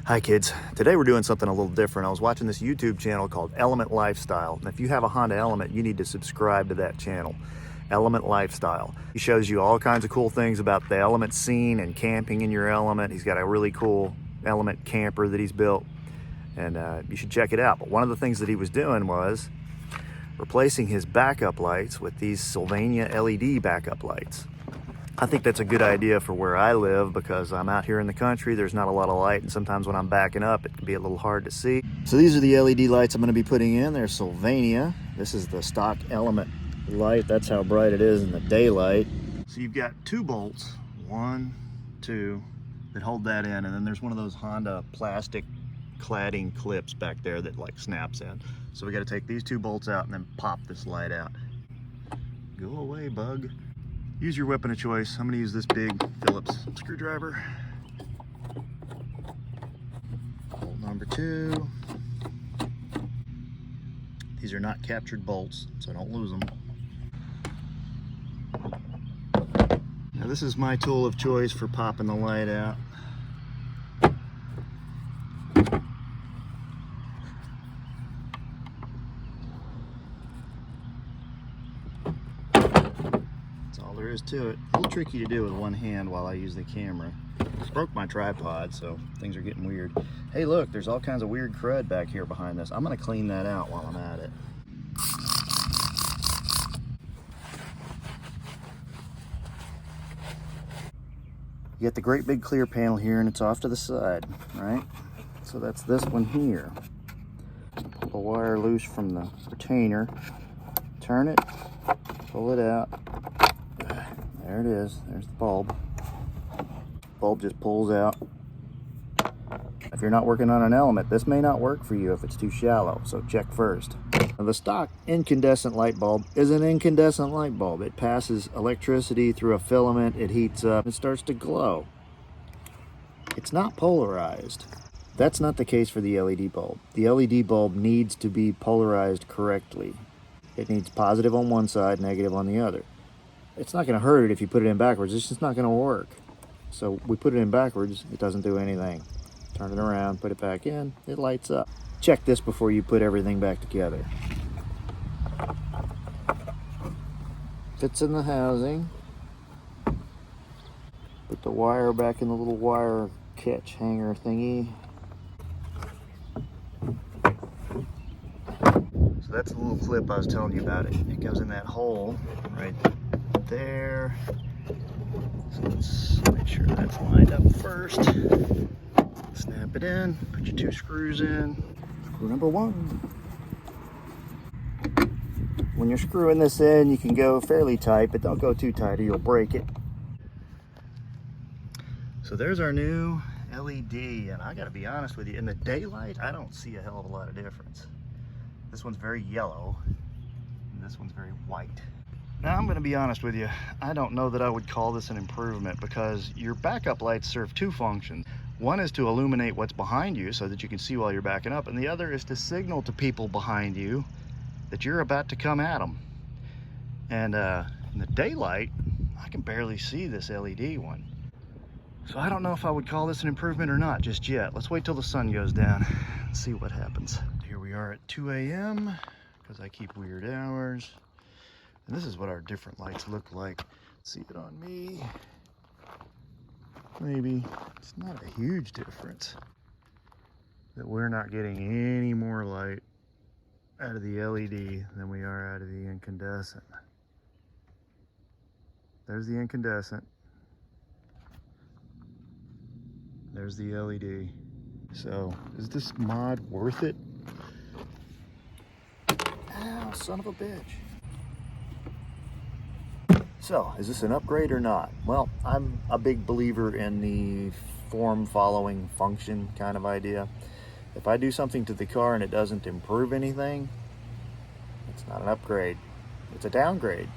Hi kids, today we're doing something a little different. I was watching this YouTube channel called Element Lifestyle, and if you have a Honda Element, you need to subscribe to that channel, Element Lifestyle. He shows you all kinds of cool things about the Element scene and camping in your Element. He's got a really cool Element camper that he's built, and you should check it out. But one of the things that he was doing was replacing his backup lights with these Sylvania LED backup lights. I think that's a good idea for where I live because I'm out here in the country. There's not a lot of light, and sometimes when I'm backing up, it can be a little hard to see. So these are the LED lights I'm going to be putting in. They're Sylvania. This is the stock Element light. That's how bright it is in the daylight. So you've got two bolts, 1, 2, that hold that in, and then there's one of those Honda plastic cladding clips back there that like snaps in. So we got to take these two bolts out and then pop this light out. Go away, bug. Use your weapon of choice. I'm going to use this big Phillips screwdriver. Bolt number 2. These are not captured bolts, so don't lose them. Now this is my tool of choice for popping the light out. There is to it. A little tricky to do with one hand while I use the camera. Just broke my tripod, so things are getting weird. Hey look, there's all kinds of weird crud back here behind this. I'm gonna clean that out while I'm at it. You get the great big clear panel here and it's off to the side, right? So that's this one here. Pull the wire loose from the retainer, turn it, pull it out. There it is, there's the bulb. Bulb just pulls out. If you're not working on an Element, this may not work for you if it's too shallow, so check first. Now, the stock incandescent light bulb is an incandescent light bulb. It passes electricity through a filament, it heats up, it starts to glow. It's not polarized. That's not the case for the LED bulb. The LED bulb needs to be polarized correctly. It needs positive on one side, negative on the other. It's not going to hurt it if you put it in backwards. It's just not going to work. So we put it in backwards, it doesn't do anything. Turn it around, put it back in, it lights up. Check this before you put everything back together. Fits in the housing. Put the wire back in the little wire catch hanger thingy. So that's the little clip I was telling you about. It goes in that hole right there. So let's make sure that's lined up first. Snap it in, put your 2 screws in. Screw number 1. When you're screwing this in, you can go fairly tight, but don't go too tight or you'll break it. So there's our new LED, and I gotta be honest with you, in the daylight, I don't see a hell of a lot of difference. This one's very yellow, and this one's very white. Now I'm going to be honest with you, I don't know that I would call this an improvement because your backup lights serve 2 functions. One is to illuminate what's behind you so that you can see while you're backing up, and the other is to signal to people behind you that you're about to come at them. And in the daylight, I can barely see this LED one. So I don't know if I would call this an improvement or not just yet. Let's wait till the sun goes down and see what happens. Here we are at 2 a.m. because I keep weird hours. And this is what our different lights look like. See it on me. Maybe it's not a huge difference that we're not getting any more light out of the LED than we are out of the incandescent. There's the incandescent. There's the LED. So is this mod worth it? Ow, son of a bitch. So, is this an upgrade or not? Well, I'm a big believer in the form following function kind of idea. If I do something to the car and it doesn't improve anything, it's not an upgrade, it's a downgrade.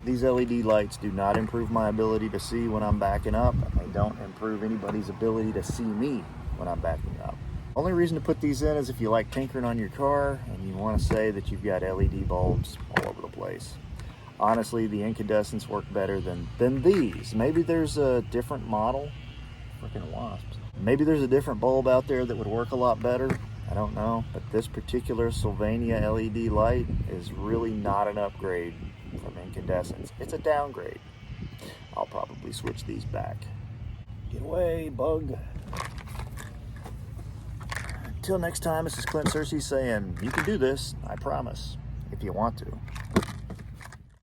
These LED lights do not improve my ability to see when I'm backing up, and they don't improve anybody's ability to see me when I'm backing up. Only reason to put these in is if you like tinkering on your car and you want to say that you've got LED bulbs all over the place. Honestly, the incandescents work better than these. Maybe there's a different model freaking wasps. Maybe there's a different bulb out there that would work a lot better. I don't know, but this particular Sylvania LED light is really not an upgrade from incandescents. It's a downgrade. I'll probably switch these back. Get away, bug. Until next time, this is Clint Searcy saying, you can do this, I promise, if you want to.